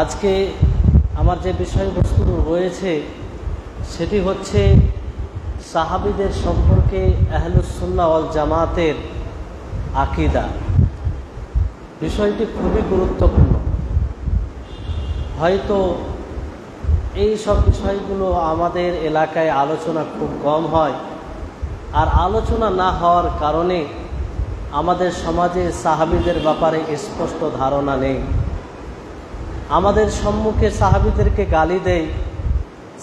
আজকে আমার যে বিষয়বস্তু রয়েছে সেটি হচ্ছে সাহাবীদের সম্পর্কে আহলুস সুন্নাহ ওয়াল জামাতের আকীদা। বিষয়টি খুবই গুরুত্বপূর্ণ। হয়তো এই সব বিষয়গুলো আমাদের এলাকায় আলোচনা খুব কম হয়, আর আলোচনা না হওয়ার কারণে আমাদের সমাজে সাহাবীদের ব্যাপারে স্পষ্ট ধারণা নেই। আমাদের সম্মুখে সাহাবীদেরকে গালি দেয়,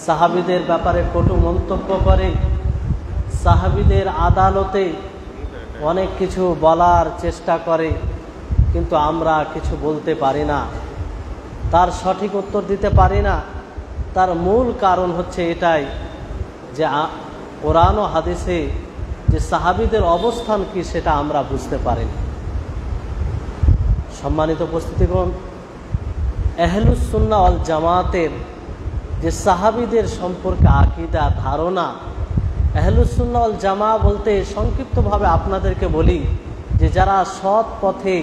সাহাবীদের ব্যাপারে কটু মন্তব্য করে, সাহাবীদের আদালতে অনেক কিছু বলার চেষ্টা করে, কিন্তু আমরা কিছু বলতে পারি না, তার সঠিক উত্তর দিতে পারি না। তার মূল কারণ হচ্ছে এটাই যে কোরআন ও হাদিসে যে সাহাবীদের অবস্থান কি সেটা আমরা বুঝতে পারি না। সম্মানিত উপস্থিতিগণ, আহলুস সুন্নাহ ওয়াল জামাতের যে সাহাবীদের সম্পর্কে আকীদা ধারণা, আহলুস সুন্নাহ ওয়াল জামা বলতে সংক্ষিপ্তভাবে আপনাদেরকে বলি যে যারা সৎ পথে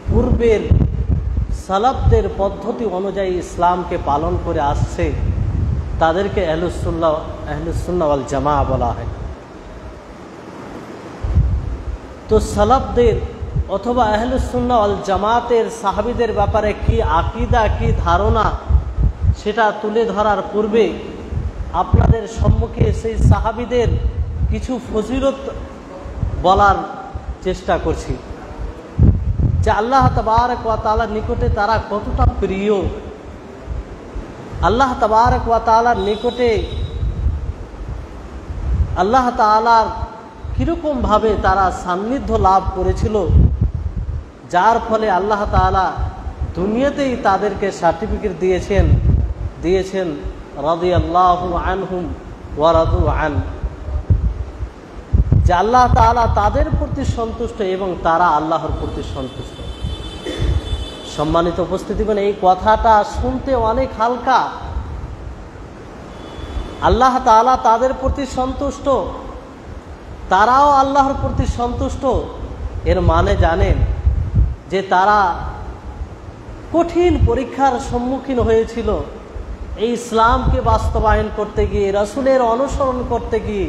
পূর্বের সালাফদের পদ্ধতি অনুযায়ী ইসলামকে পালন করে আসছে তাদেরকে আহলুস সুন্নাহ ওয়াল জামা বলা হয়। তো সালাফদের অথবা আহলুস সুন্নাহ ওয়াল জামাতের সাহাবীদের ব্যাপারে কি আকীদা, কি ধারণা সেটা তুলে ধরার পূর্বে আপনাদের সম্মুখে সেই সাহাবীদের কিছু ফজিলত বলার চেষ্টা করছি যে আল্লাহ তাবারক ওয়া তাআলার নিকটে তারা কতটা প্রিয়। আল্লাহ তাবারক ওয়া তাআলার নিকটে আল্লাহ তাআলার কিরকম ভাবে তারা সান্নিধ্য লাভ করেছিল, যার ফলে আল্লাহ তাআলা দুনিয়াতেই তাদেরকে সার্টিফিকেট দিয়েছেন রাদিয়াল্লাহু আনহুম ওয়া রাদু আন, যে আল্লাহ তাআলা তাদের প্রতি সন্তুষ্ট এবং তারা আল্লাহর প্রতি সন্তুষ্ট। সম্মানিত উপস্থিতিগণ, এই কথাটা শুনতে অনেক হালকা। আল্লাহ তাআলা তাদের প্রতি সন্তুষ্ট, তারাও আল্লাহর প্রতি সন্তুষ্ট, এর মানে জানেন যে তারা কঠিন পরীক্ষার সম্মুখীন হয়েছিল এই ইসলামকে বাস্তবায়ন করতে গিয়ে, রাসূলের অনুসরণ করতে গিয়ে,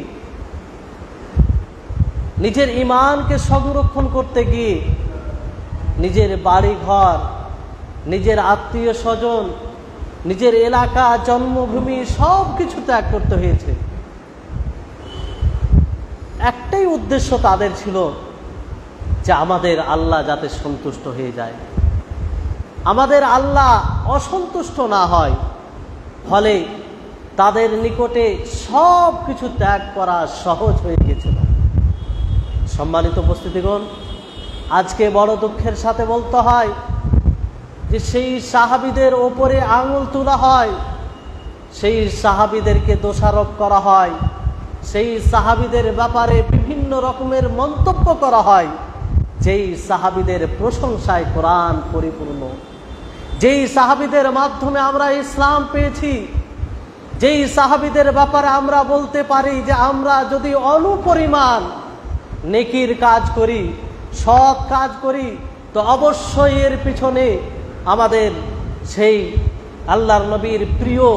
নিজের ঈমানকে সংরক্ষণ করতে গিয়ে নিজের বাড়ি ঘর, নিজের আত্মীয় স্বজন, নিজের এলাকা, জন্মভূমি সব কিছু ত্যাগ করতে হয়েছে। একটাই উদ্দেশ্য তাদের ছিল যে আমাদের আল্লাহ যাতে সন্তুষ্ট হয়ে যায়, আমাদের আল্লাহ অসন্তুষ্ট না হয়। ফলে তাদের নিকটে সব কিছু ত্যাগ করা সহজ হয়ে গিয়েছিল। সম্মানিত উপস্থিতিগণ, আজকে বড় দুঃখের সাথে বলতে হয় যে সেই সাহাবীদের ওপরে আঙুল তোলা হয়, সেই সাহাবীদেরকে দোষারোপ করা হয়, সেই সাহাবীদের ব্যাপারে বিভিন্ন রকমের মন্তব্য করা হয়, যেই সাহাবীদের প্রশংসায় কোরআন পরিপূর্ণ, যেই সাহাবীদের মাধ্যমে আমরা ইসলাম পেয়েছি, যেই সাহাবীদের ব্যাপারে আমরা বলতে পারি যে আমরা যদি অনুপরিমাণ নেকির কাজ করি, সৎ কাজ করি, তো অবশ্যই এর পিছনে আমাদের সেই আল্লাহর নবীর প্রিয়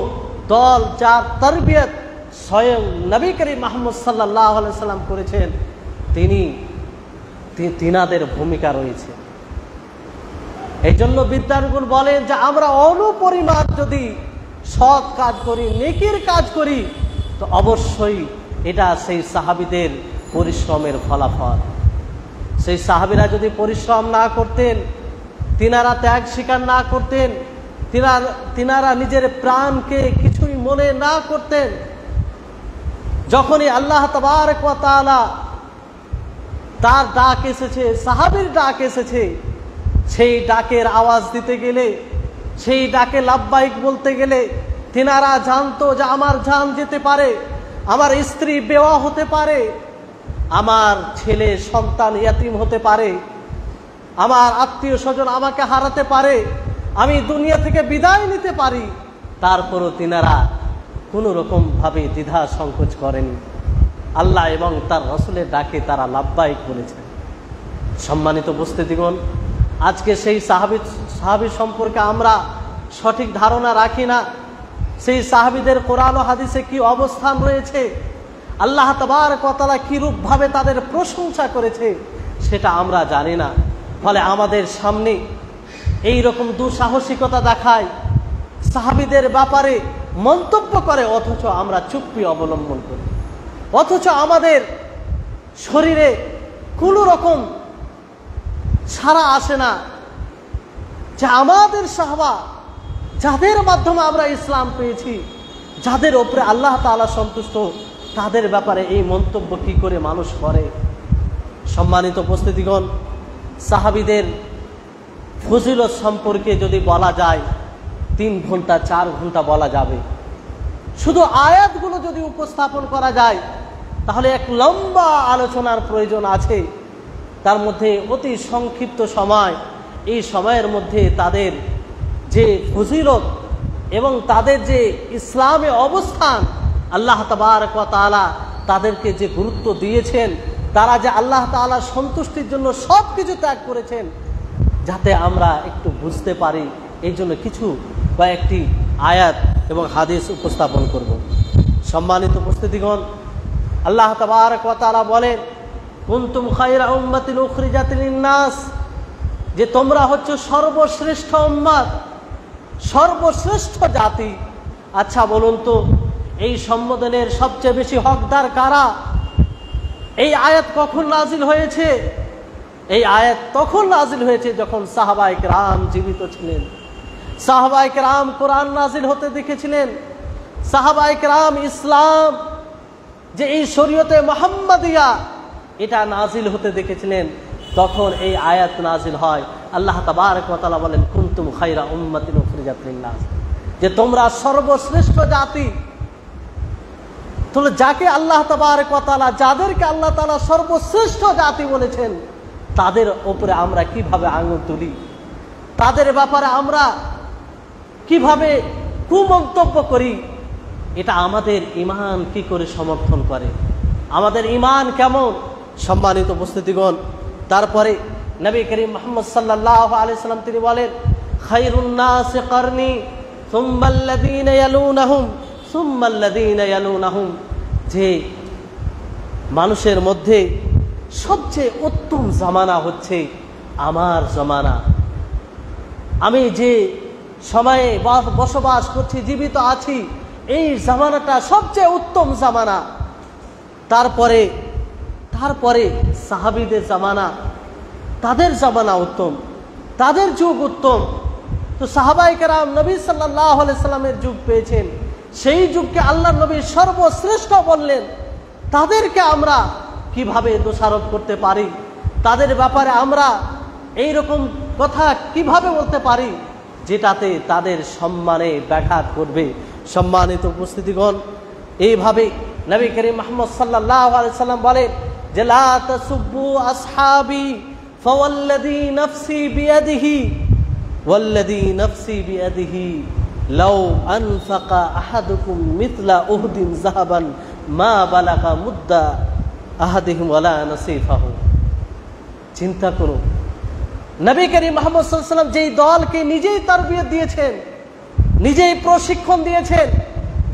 দল, যার তারবিয়ত স্বয়ং নবী করিম মুহাম্মদ সাল্লাল্লাহু আলাইহি সাল্লাম করেছেন, তিনাদের ভূমিকা রয়েছে। এই জন্য বিদ্যানগুণ বলেন যে আমরা অনুপরিমাণ যদি সৎ কাজ করি, নেকির কাজ করি, তো অবশ্যই এটা সেই সাহাবীদের পরিশ্রমের ফলাফল। সেই সাহাবীরা যদি পরিশ্রম না করতেন, তিনারা ত্যাগ স্বীকার না করতেন, তিনারা নিজের প্রাণকে কিছুই মনে না করতেন, যখনই আল্লাহ তাবারক ওয়া তাআলা তার ডাক এসেছে, সাহাবীর ডাক এসেছে, সেই ডাকের আওয়াজ দিতে গেলে, সেই ডাকে লাব্বাইক বলতে গেলে তিনারা জানতো যে আমার জান যেতে পারে, আমার স্ত্রী বেওয়া হতে পারে, আমার ছেলে সন্তান ইয়াতীম হতে পারে, আমার আত্মীয় স্বজন আমাকে হারাতে পারে, আমি দুনিয়া থেকে বিদায় নিতে পারি। তারপরও তিনারা কোনো রকম ভাবে দ্বিধা সংকোচ করেনি, আল্লাহ এবং তার রাসূলের ডাকে তারা লাব্বাইক বলেছেন। সম্মানিত উপস্থিতিগণ, আজকে সেই সাহাবী সম্পর্কে আমরা সঠিক ধারণা রাখি না। সেই সাহাবীদের কোরআন ও হাদিসে কি অবস্থান রয়েছে, আল্লাহ তাবারক ওয়া তাআলা কিরূপ ভাবে তাদের প্রশংসা করেছে সেটা আমরা জানি না। ফলে আমাদের সামনে এই রকম দুঃসাহসিকতা দেখায়, সাহাবীদের ব্যাপারে মন্তব্য করে, অথচ আমরা চুপ্পি অবলম্বন করি, অথচ আমাদের শরীরে কোনো রকম সাড়া আসে না যে আমাদের সাহাবা, যাদের মাধ্যমে আমরা ইসলাম পেয়েছি, যাদের উপরে আল্লাহ তাআলা সন্তুষ্ট, তাদের ব্যাপারে এই মন্তব্য কি করে মানুষ করে। সম্মানিত উপস্থিতিগণ, সাহাবীদের ফজিলত সম্পর্কে যদি বলা যায় 3 ঘন্টা 4 ঘন্টা বলা যাবে। শুধু আয়াতগুলো যদি উপস্থাপন করা যায় তাহলে এক লম্বা আলোচনার প্রয়োজন আছে। তার মধ্যে অতি সংক্ষিপ্ত সময়, এই সময়ের মধ্যে তাদের যে ফজিলত এবং তাদের যে ইসলামে অবস্থান, আল্লাহ তাবারক ওয়া তাআলা তাদেরকে যে গুরুত্ব দিয়েছেন, তারা যে আল্লাহ তাআলার সন্তুষ্টির জন্য সব কিছু ত্যাগ করেছেন, যাতে আমরা একটু বুঝতে পারি, এই জন্য কিছু কয়েকটি আয়াত এবং হাদিস উপস্থাপন করব। সম্মানিত উপস্থিতিগণ, আল্লাহ তাবারক ওয়া তাআলা বলেন, কুনতুম খায়রা উম্মাতিন উখরিজাত লিন-নাস, যে তোমরা হচ্ছে সর্বশ্রেষ্ঠ উম্মত, সর্বশ্রেষ্ঠ জাতি। আচ্ছা বলুন তো, এই সম্বোধনের সবচেয়ে বেশি হকদার কারা? এই আয়াত কখন নাজিল হয়েছে? এই আয়াত তখন নাজিল হয়েছে যখন সাহাবায়ে কেরাম জীবিত ছিলেন। সাহাবায়ে কেরাম কোরআন নাজিল হতে দেখেছিলেন। সাহাবায়ে কেরাম ইসলাম যে এই শরীয়তে মুহাম্মাদিয়া এটা নাজিল হতে দেখেছিলেন। তখন এই আয়াত নাজিল হয়। আল্লাহ তাবারক ওয়া তাআলা বলেন, কুনতুম খায়রা উম্মাতিন উখরিজাত লিন-নাস, যে তোমরা সর্বশ্রেষ্ঠ জাতি। তাহলে যাকে আল্লাহ তাবারক ওয়া তাআলা, যাদেরকে আল্লাহ তাআলা সর্বশ্রেষ্ঠ জাতি বলেছেন, তাদের উপরে আমরা কিভাবে আঙুল তুলি, তাদের ব্যাপারে আমরা কিভাবে কুমন্তব্য করি, এটা আমাদের ঈমান কি করে সমর্থন করে, আমাদের ঈমান কেমন? সম্মানিত উপস্থিতিগণ, তারপরে নবী করিম মুহাম্মদ সাল্লাল্লাহু আলাইহি সাল্লাম তিনি বলেন, খায়রুন নাস করনি সুম্মা আল্লাযীনা ইয়ালুনাহুম সুম্মা আল্লাযীনা ইয়ালুনাহুম, যে মানুষের মধ্যে সবচেয়ে উত্তম জামানা হচ্ছে আমার জামানা। আমি যে সময়ে বসবাস করছি, জীবিত আছি, এই জামানাটা সবচেয়ে উত্তম জামানা। তারপরে সাহাবীদের জামানা, তাদের জামানা উত্তম, তাদের যুগ উত্তম। তো সাহাবায়ে কেরাম নবী সাল্লাল্লাহু আলাইহি সাল্লামের যুগ পেয়েছেন, সেই যুগকে আল্লাহ নবী সর্বশ্রেষ্ঠ বললেন। তাদেরকে আমরা কিভাবে দোষারোপ করতে পারি? তাদের ব্যাপারে আমরা এই রকম কথা কিভাবে বলতে পারি যেটাতে তাদের সম্মানে ব্যাঘাত করবে? সম্মানিত উপস্থিতিগণ, এইভাবে নবী করিম মুহাম্মদ সাল্লাল্লাহু আলাইহি সাল্লাম বলেন যে, লা তাসুব্বু আসহাবি ফাওয়াল্লাযী নাফসি বিয়াদিহি ওয়াল্লাযী নাফসি বিয়াদিহি লাউ আনফাকা আহাদুকুম মিথলা উহদিন যাহাবান মা বালাগা মুদ্দা আহাদিহিম ওয়ালা নাসিফাহু। চিন্তা করুন, নবী করিম মুহাম্মদ সাল্লাল্লাহু আলাইহি ওয়াসাল্লাম যেই দলকে নিজেই তারবিয়ত দিয়েছেন, নিজেই প্রশিক্ষণ দিয়েছেন,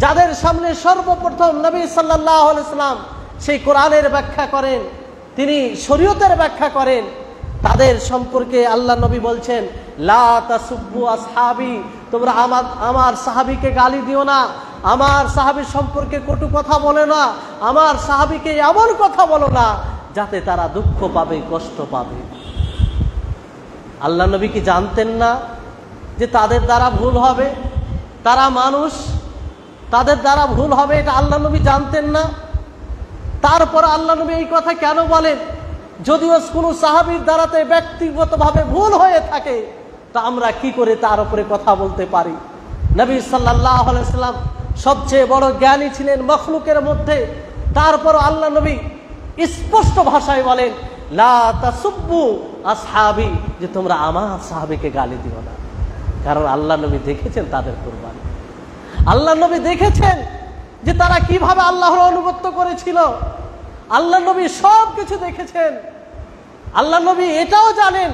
যাদের সামনে সর্বপ্রথম নবী সাল্লাল্লাহু আলাইহি ওয়াসাল্লাম সেই কোরআনের ব্যাখ্যা করেন, তিনি শরীয়তের ব্যাখ্যা করেন, তাদের সম্পর্কে আল্লাহ নবী বলছেন, লা তাসুব্বু আসহাবি, তোমরা আমার সাহাবীকে গালি দিও না, আমার সাহাবীর সম্পর্কে কটু কথা বলো না, আমার সাহাবীকে এমন কথা বলো না যাতে তারা দুঃখ পাবে, কষ্ট পাবে। আল্লাহ নবী কি জানতেন না যে তাদের দ্বারা ভুল হবে? তারা মানুষ, তাদের দ্বারা ভুল হবে, এটা আল্লাহ নবী জানতেন না? তারপর আল্লাহ নবী এই কথা কেন বলেন? যদিও কোনো সাহাবীর দ্বারাতে ব্যক্তিগতভাবে ভুল হয়ে থাকে, তা আমরা কি করে তার উপরে কথা বলতে পারি? নবী সাল্লাল্লাহু আলাইহি ওয়াসাল্লাম সবচেয়ে বড় জ্ঞানী ছিলেন মখলুকের মধ্যে, তারপর আল্লাহ নবী স্পষ্ট ভাষায় বলেন, লা তাসুব্বু আসহাবি, যে তোমরা আমার সাহাবীকে গালি দিও না। কারণ আল্লাহ নবী দেখেছেন তাদের কুরবানি, আল্লাহ নবী দেখেছেন যে তারা কিভাবে আল্লাহর আনুগত্য করেছিল। আল্লাহ নবী সব কিছু দেখেছেন। আল্লাহ নবী এটাও জানেন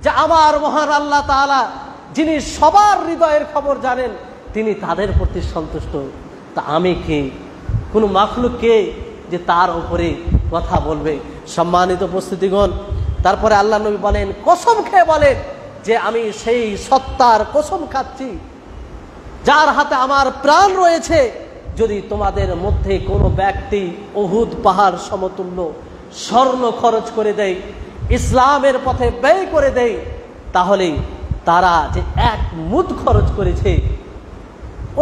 যে আমার মহান আল্লাহ তাআলা যিনি সবার হৃদয়ের খবর জানেন, তিনি তাদের প্রতি সন্তুষ্ট। তা আমি কে, কোনো মাখলুক কে যে তার উপরে কথা বলবে? সম্মানিত উপস্থিতিগণ, তারপরে আল্লাহ নবী বলেন, কসম খেয়ে বলেন যে আমি সেই সত্তার কসম খাচ্ছি যার হাতে আমার প্রাণ রয়েছে, যদি তোমাদের মধ্যে কোনো ব্যক্তি উহুদ পাহাড় সমতুল্য স্বর্ণ খরচ করে দেয়, ইসলামের পথে ব্যয় করে দেয়, তাহলে তারা যে এক মুদ খরচ করেছে,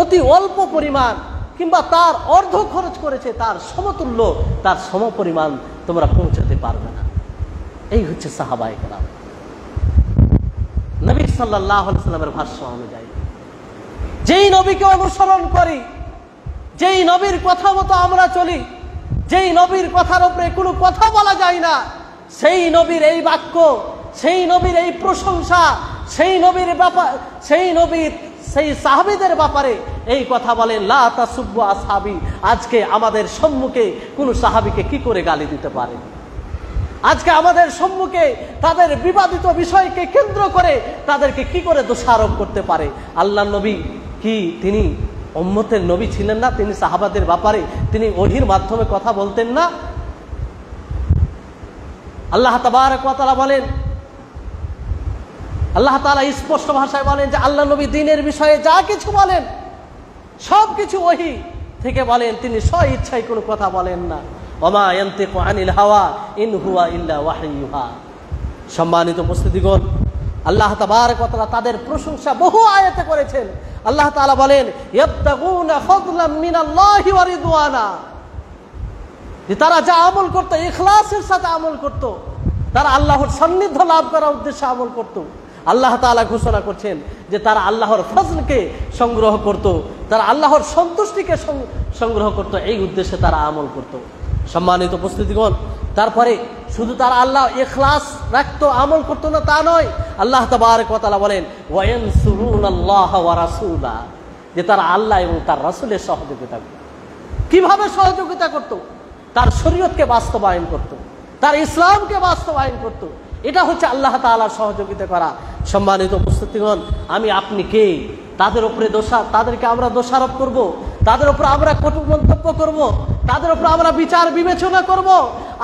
অতি অল্প পরিমাণ কিংবা তার অর্ধ খরচ করেছে, তার সমতুল্য, তার সমপরিমাণ তোমরা পৌঁছাতে পারবে না। এই হচ্ছে সাহাবায়ে কেরাম। নবী সাল্লাল্লাহু আলাইহি সাল্লামের ভাষ্য অনুযায়ী যেই নবীকে অনুসরণ করি, যেই নবীর কথা মতো আমরা চলি, যেই নবীর কথার উপরে কোনো কথা বলা যায় না, সেই নবীর এই বাক্য, সেই নবীর এই প্রশংসা, সেই নবীর ব্যাপার, সেই সাহাবীদের ব্যাপারে এই কথা বলেন, লা তাসুব্বু আসহাবি। আজকে আমাদের সম্মুখে কোন সাহাবীকে কি করে গালি দিতে পারে? আজকে আমাদের সম্মুখে তাদের বিবাদিত বিষয়কে কেন্দ্র করে তাদেরকে কি করে দোষারোপ করতে পারে? আল্লাহর নবী কি তিনি উম্মতের নবী ছিলেন না? তিনি সাহাবাদের ব্যাপারে তিনি ওহীর মাধ্যমে কথা বলতেন না? আল্লাহ তাবারক ওয়া তাআলা বলেন, আল্লাহ তাআলা স্পষ্ট ভাষায় বলেন যে আল্লাহ নবী দ্বীনের বিষয়ে যা কিছু বলেন সব কিছু ওহী থেকে বলেন, তিনি স্ব ইচ্ছায় কোনো কথা বলেন না। ওমা ইয়ানতিকু আনিল হাওয়া ইন হুয়া ইল্লা ওয়াহয়ুহা। সম্মানিত উপস্থিতিগণ, আল্লাহ তাবারক ওয়া তাআলা তাদের প্রশংসা বহু আয়াতে করেছেন। আল্লাহ তাআলা বলেন, ইয়াবতাগুনা ফাদলাম মিনাল্লাহি ওয়া রিদওয়ানা, যে তারা যা আমল করত ইখলাসের সাথে আমল করত, তারা আল্লাহর সান্নিধ্য লাভ করার উদ্দেশ্যে আমল করত। আল্লাহ তাআলা ঘোষণা করছেন যে তারা আল্লাহর ফজলকে সংগ্রহ করত, তারা আল্লাহর সন্তুষ্টিকে সংগ্রহ করত, এই উদ্দেশ্যে তারা আমল করত। সম্মানিত উপস্থিতিগণ, তারপরে শুধু তারা আল্লাহ ইখলাস রাখতো, আমল করতো না তা নয়। আল্লাহ তাবারক ওয়া তাআলা বলেন, ওয়ায়ানসুরুনাল্লাহ ওয়া রাসূলা, যে তারা আল্লাহ এবং তার রাসূলের সহযোগিতা করত। কিভাবে সহযোগিতা করত? তার শরীয়তকে বাস্তবায়ন করত, তার ইসলামকে বাস্তবায়ন করত। এটা হচ্ছে আল্লাহ তাআলার সহযোগিতা করা। সম্মানিত উপস্থিতিগণ, আমি আপনি কে তাদের উপরে তাদেরকে আমরা দোষারোপ করব, তাদের উপর আমরা কটু মন্তব্য করব, তাদের উপর আমরা বিচার বিবেচনা করব?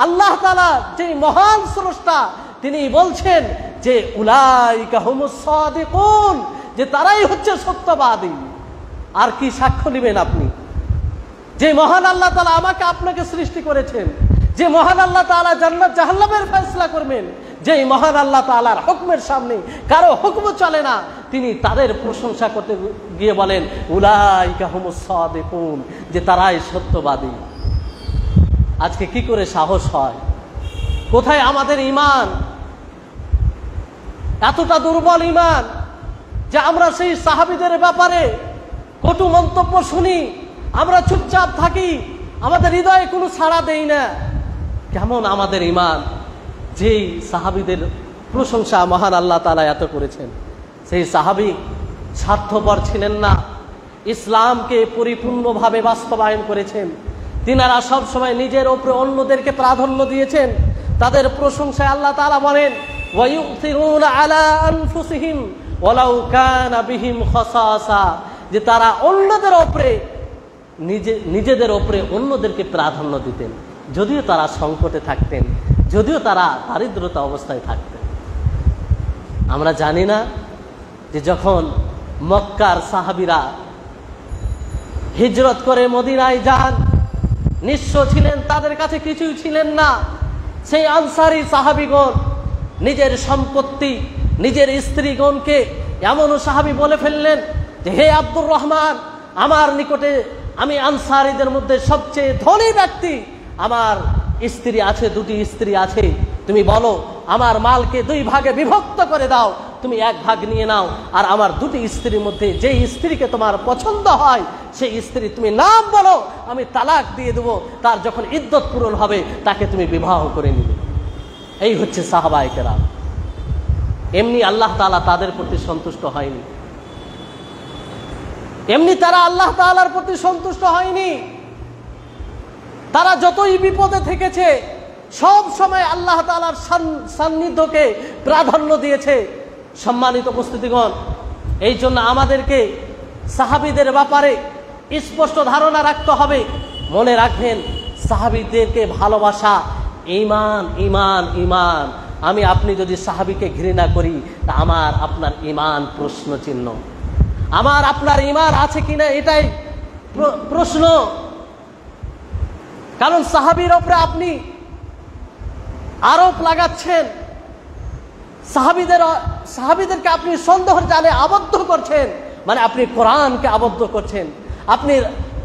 আল্লাহ তাআলা যে মহান স্রষ্টা, তিনি বলছেন যে উলাইকা হুমুস সাদিকুন, যে তারাই হচ্ছে সত্যবাদী। আর কি সাক্ষ্য নেবেন আপনি? যে মহান আল্লাহ তাআলা আমাকে আপনাকে সৃষ্টি করেছেন, যে মহান আল্লাহ তাআলা জান্নাত জাহান্নামের ফয়সালা করবেন, যেই মহান আল্লাহ তাআলার হুকুমের সামনে কারো হুকুম চলে না, তিনি তাদের প্রশংসা করতে গিয়ে বলেন উলাইকা হুমুস সাদিকুন, যে তারাই সত্যবাদী। আজকে কি করে সাহস হয়? কোথায় আমাদের ঈমান? এতটা দুর্বল ঈমান যে আমরা সেই সাহাবীদের ব্যাপারে কটু মন্তব্য শুনি, আমরা চুপচাপ থাকি, আমাদের হৃদয়ে কোনো সাড়া দেই না। কেমন আমাদের ঈমান? যেই সাহাবীদের প্রশংসা মহান আল্লাহ তাআলা এত করেছেন, সেই সাহাবী স্বার্থপর ছিলেন না, ইসলামকে পরিপূর্ণভাবে বাস্তবায়ন করেছেন। তিনারা সব সময় নিজের উপরে অন্যদেরকে প্রাধান্য দিয়েছেন। তাদের প্রশংসায় আল্লাহ তাআলা বলেন, ওয়ায়ুথিরুনা আলা আনফুসিহিম ওয়ালাউ কানা বিহিম খাসাসা, যে তারা অন্যদের উপরে নিজেদের উপরে অন্যদেরকে প্রাধান্য দিতেন, যদিও তারা সংকটে থাকতেন, যদিও তারা দারিদ্রতা অবস্থায় থাকতেন। আমরা জানি না যে যখন মক্কার সাহাবীরা হিজরত করে মদিনায় যান, নিঃস্ব ছিলেন, তাদের কাছে কিছুই ছিলেন না। সেই আনসারী সাহাবীগণ নিজের সম্পত্তি, নিজের স্ত্রীগণকে, এমনও সাহাবী বলে ফেললেন যে হে আব্দুর রহমান, আমার নিকটে আমি আনসারীদের মধ্যে সবচেয়ে ধনী ব্যক্তি, আমার স্ত্রী আছে, 2টি স্ত্রী আছে, তুমি বলো আমার মালকে 2 ভাগে বিভক্ত করে দাও, তুমি 1 ভাগ নিয়ে নাও, আর আমার 2টি স্ত্রীর মধ্যে যে স্ত্রীকে তোমার পছন্দ হয় সেই স্ত্রী তুমি নাম বলো, আমি তালাক দিয়ে দেবো, তার যখন ইদ্যত পূরণ হবে তাকে তুমি বিবাহ করে নিবে। এই হচ্ছে সাহাবায়ে কেরাম। এমনি আল্লাহ তাআলা তাদের প্রতি সন্তুষ্ট হয়নি, এমনি তারা আল্লাহ তাআলার প্রতি সন্তুষ্ট হয়নি। তারা যতই বিপদে থেকেছে সব সময় আল্লাহ তাআলার সান্নিধ্যকে প্রাধান্য দিয়েছে। সম্মানিত উপস্থিতিগণ, এই জন্য আমাদেরকে সাহাবীদের ব্যাপারে স্পষ্ট ধারণা রাখতে হবে। মনে রাখবেন, সাহাবীদেরকে ভালোবাসা ঈমান, ঈমান, ঈমান। আমি আপনি যদি সাহাবীকে ঘৃণা করি, তা আমার আপনার ঈমান প্রশ্ন চিহ্ন। আমার আপনার ঈমান আছে কিনা এটাই প্রশ্ন। কারণ সাহাবীর উপরে আপনি আরোপ লাগাচ্ছেন, সাহাবীদেরকে আপনি সন্দেহের জালে আবদ্ধ করছেন, মানে আপনি কোরআনকে আবদ্ধ করছেন, আপনি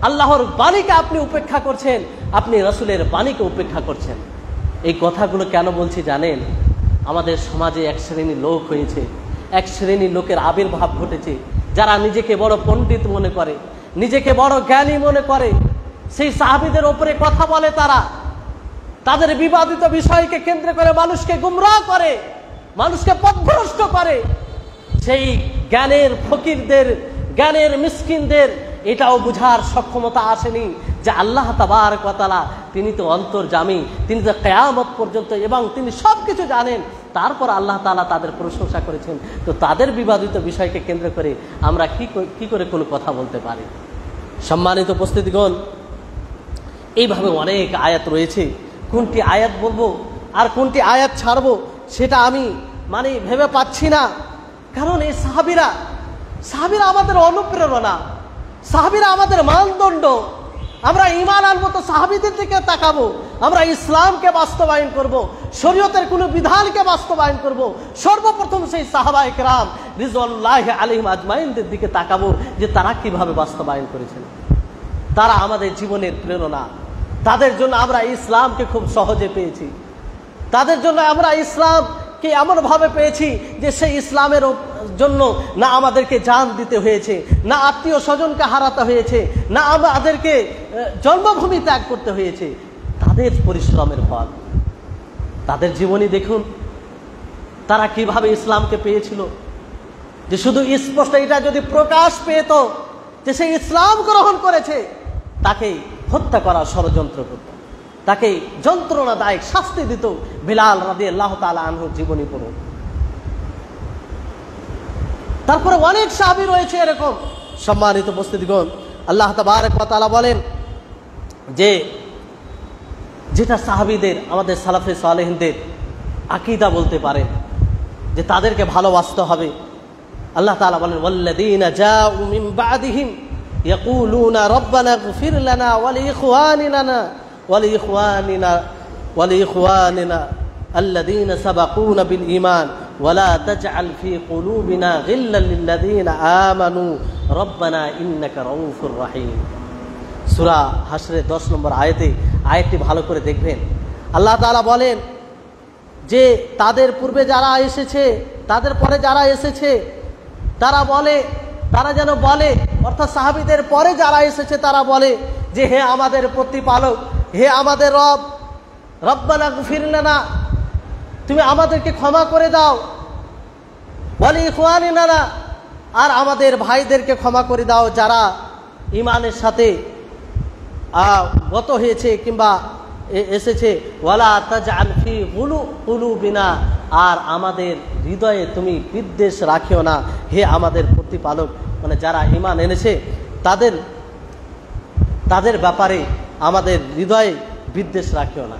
আল্লাহর বাণীকে আপনি উপেক্ষা করছেন, আপনি রাসূলের বাণীকে উপেক্ষা করছেন। এই কথাগুলো কেন বলছি জানেন? আমাদের সমাজে এক শ্রেণীর লোক হয়েছে, এক শ্রেণীর লোকের আবির্ভাব ঘটেছে, যারা নিজেকে বড় পণ্ডিত মনে করে, নিজেকে বড় জ্ঞানী মনে করে, সেই সাহাবীদের ওপরে কথা বলে, তাদের বিবাদিত বিষয়কে কেন্দ্র করে মানুষকে গুমরাহ করে, মানুষকে পথভ্রষ্ট করে। সেই জ্ঞানের ফকিরদের, জ্ঞানের মিসকিনদের এটাও বুঝার সক্ষমতা আসেনি যে আল্লাহ তাবারক ওয়া তাআলা তিনি তো অন্তর্যামী, তিনি তো কিয়ামত পর্যন্ত এবং তিনি সব কিছু জানেন। তারপর আল্লাহ তাআলা তাদের প্রশংসা করেছেন। তো তাদের বিবাদিত বিষয়কে কেন্দ্র করে আমরা কি করে কোনো কথা বলতে পারি? সম্মানিত উপস্থিতিগণ, এইভাবে অনেক আয়াত রয়েছে। কোনটি আয়াত বলবো আর কোনটি আয়াত ছাড়বো সেটা আমি ভেবে পাচ্ছি না। কারণ এই সাহাবীরা আমাদের অনুপ্রেরণা, সাহাবীরা আমাদের মানদণ্ড। আমরা ঈমান আনবো তো সাহাবীদের দিকে তাকাবো, আমরা ইসলামকে বাস্তবায়ন করব, শরীয়তের কোনো বিধানকে বাস্তবায়ন করব, সর্বপ্রথম সেই সাহাবায়ে কেরাম রিজওয়ানুল্লাহি আলাইহিম আজমাইনদের দিকে তাকাবো যে তারা কিভাবে বাস্তবায়ন করেছেন। তারা আমাদের জীবনের প্রেরণা। তাদের জন্য আমরা ইসলামকে খুব সহজে পেয়েছি, তাদের জন্য আমরা ইসলামকে এমনভাবে পেয়েছি যে সেই ইসলামের জন্য না আমাদেরকে জান দিতে হয়েছে, না আত্মীয় স্বজনকে হারাতে হয়েছে, না আমাদেরকে জন্মভূমি ত্যাগ করতে হয়েছে। তাদের পরিশ্রমের ফল, তাদের জীবনী দেখুন, তারা কিভাবে ইসলামকে পেয়েছিল। যে শুধু স্পষ্ট এটা যদি প্রকাশ পেত যে সে ইসলাম গ্রহণ করেছে, তাকে হত্যা করার ষড়যন্ত্র করত, তাকে যন্ত্রণাদায়ক শাস্তি দিত। বিলাল রাদিয়াল্লাহু তাআলা আনহুর জীবনী পড়ুন। তারপরে অনেক সাহাবী রয়েছে এরকম। সম্মানিত উপস্থিতিগণ, আল্লাহ তাবারক ওয়া তাআলা বলেন যে যেটা সাহাবীদের, আমাদের সালাফে সালেহিনদের আকীদা বলতে পারেন যে তাদেরকে ভালোবাসতে হবে। আল্লাহ তাআলা বলেন ওয়াল্লাযীনা জাউ মিন বা'দিহিম ইয়াকুলুনা রাব্বানা ইগফির লানা ওয়া লিইখওয়ানিনা আল্লাযীনা সাবাকুনা বিল ঈমান ওয়া লা তাজআল ফী কুলুবিনা গিল্লাল লিল্লাযীনা আমানু রাব্বানা ইন্নাকা রাউফুর রাহিম। সূরা হাশরের 10 নম্বর আয়াতটি ভালো করে দেখবেন। আল্লাহ তাআলা বলেন যে তাদের পূর্বে যারা এসেছে, তাদের পরে যারা এসেছে, তারা যেন বলে, অর্থাৎ সাহাবীদের পরে যারা এসেছে তারা বলে যে হে আমাদের প্রতিপালক, হে আমাদের রব, রব্বানা গফির লানা, তুমি আমাদেরকে ক্ষমা করে দাও, ওয়া লিইখওয়ানিনা, আর আমাদের ভাইদেরকে ক্ষমা করে দাও যারা ঈমানের সাথে গত হয়েছে কিংবা এসেছে, ওয়ালা তাজআল ফী কুলুবিনা, আর আমাদের হৃদয়ে তুমি বিদ্বেষ রাখিও না, হে আমাদের প্রতিপালক। মানে যারা ঈমান এনেছে তাদের ব্যাপারে আমাদের হৃদয়ে বিদ্বেষ রাখিও না।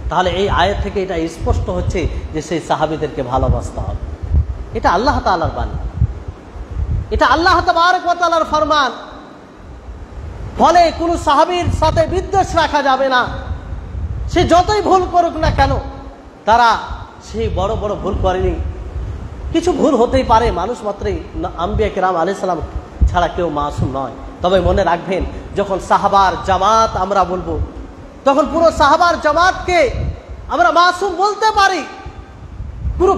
তাহলে এই আয়াত থেকে এটা স্পষ্ট হচ্ছে যে সেই সাহাবীদেরকে ভালোবাসতে হবে। এটা আল্লাহ তাআলার বাণী, এটা আল্লাহ তাবারক ওয়া তাআলার ফরমান। ফলে কোনো সাহাবীর সাথে বিদ্বেষ রাখা যাবে না, সে যতই ভুল করুক না কেন। তারা সেই বড় বড় ভুল করেনি, কিছু ভুল হতেই পারে, মানুষ মাত্রই, আম্বিয়া কিরাম আলাইহিস সালাম ছাড়া কেউ মাসুম নয়। তবে মনে রাখবেন, যখন সাহাবার জামাত আমরা বলবো, তখন পুরো সাহাবার জামাতকে আমরা মাসুম বলতে পারি।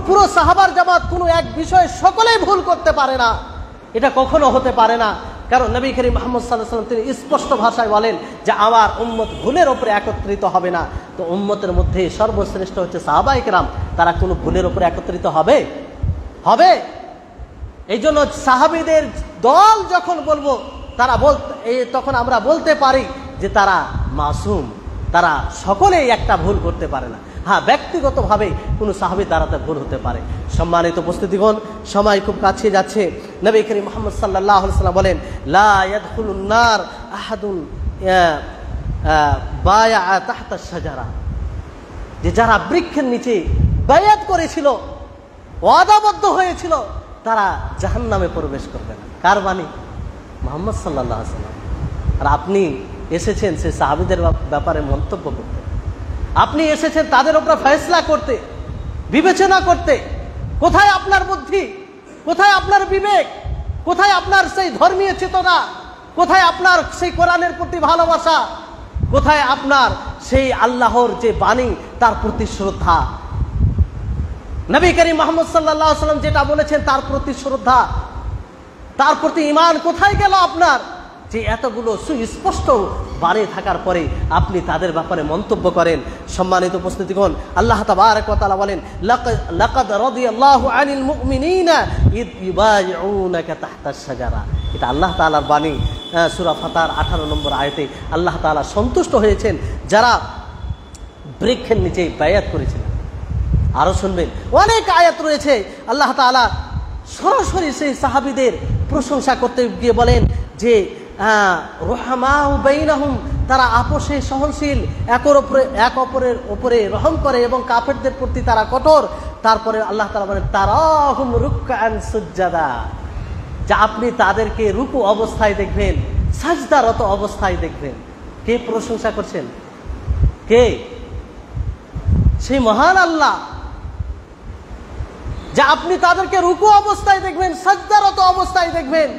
পুরো সাহাবার জামাত কোনো এক বিষয়ে সকলেই ভুল করতে পারে না, এটা কখনো হতে পারে না। কারণ নবী করিম মুহাম্মদ সাল্লাল্লাহু আলাইহি ওয়াসাল্লাম তিনি স্পষ্ট ভাষায় বলেন যে আমার উম্মত ভুলের উপরে একত্রিত হবে না। তো উম্মতের মধ্যে সর্বশ্রেষ্ঠ হচ্ছে সাহাবায়ে কেরাম, তারা কোনো ভুলের উপরে একত্রিত হবে। এই জন্য সাহাবীদের দল যখন বলবো তখন আমরা বলতে পারি যে তারা মাসুম, তারা সকলেই একটা ভুল করতে পারে না। হ্যাঁ, ব্যক্তিগতভাবে কোনো সাহাবী দ্বারাতে ভুল হতে পারে। সম্মানিত উপস্থিতিগণ, সময় খুব কাছে যাচ্ছে। নবী করিম মুহাম্মদ সাল্লাল্লাহু আলাইহি ওয়াসাল্লাম বলেন, লা ইয়াদখুলুন নার আহাদুন বায়া তাহতা শাজারা, যে যারা বৃক্ষের নিচে বায়াত করেছিল, ওয়াদাবদ্ধ হয়েছিল, তারা জাহান্নামে প্রবেশ করবে না। কার বাণী? মুহাম্মদ সাল্লাল্লাহু আলাইহি ওয়াসাল্লাম। আর আপনি এসেছেন সেই সাহাবীদের ব্যাপারে মন্তব্য করতে, আপনি এসেছেন তাদের উপর ফয়সলা করতে, বিবেচনা করতে। কোথায় আপনার বুদ্ধি? কোথায় আপনার বিবেক? কোথায় আপনার সেই ধর্মীয় চেতনা? কোথায় আপনার সেই কোরআনের প্রতি ভালোবাসা? কোথায় আপনার সেই আল্লাহর যে বাণী তার প্রতি শ্রদ্ধা? নবী করিম মুহাম্মদ সাল্লাল্লাহু আলাইহি ওয়াসাল্লাম যেটা বলেছেন তার প্রতি শ্রদ্ধা, তার প্রতি ঈমান কোথায় গেল আপনার? যে এতগুলো সুস্পষ্ট বাণী থাকার পরে আপনি তাদের ব্যাপারে মন্তব্য করেন। সম্মানিত উপস্থিতিগণ, আল্লাহ তাবারক ওয়া তাআলা বলেন, লাকাদ রাদিয়াল্লাহু আনিল মুমিনিনা ইদ ইউবাইউনাকা তাহতাশ শাজারা। এটা আল্লাহ তাআলার বাণী। সূরা ফাতর 18 নম্বর আয়াতে আল্লাহ তাআলা সন্তুষ্ট হয়েছেন যারা বৃক্ষের নিচে বায়াত করেছিলেন। আরো শুনবেন, অনেক আয়াত রয়েছে আল্লাহ তাআলা সরাসরি সেই সাহাবীদের প্রশংসা করতে গিয়ে বলেন যে রহমাউ বাইনাহুম, তারা আপোষে সহনশীল, এক অপরের উপরে রহম করে এবং কাফেরদের প্রতি তারা কঠোর। তারপরে আল্লাহ তাআলা বলেন, তারাহুম রুকআন সুজদা, যা আপনি তাদেরকে রুকু অবস্থায় দেখবেন, সাজদারত অবস্থায় দেখবেন। কে প্রশংসা করছেন? কে? সেই মহান আল্লাহ, যা আপনি তাদেরকে রুকু অবস্থায় দেখবেন, সাজদারত অবস্থায় দেখবেন।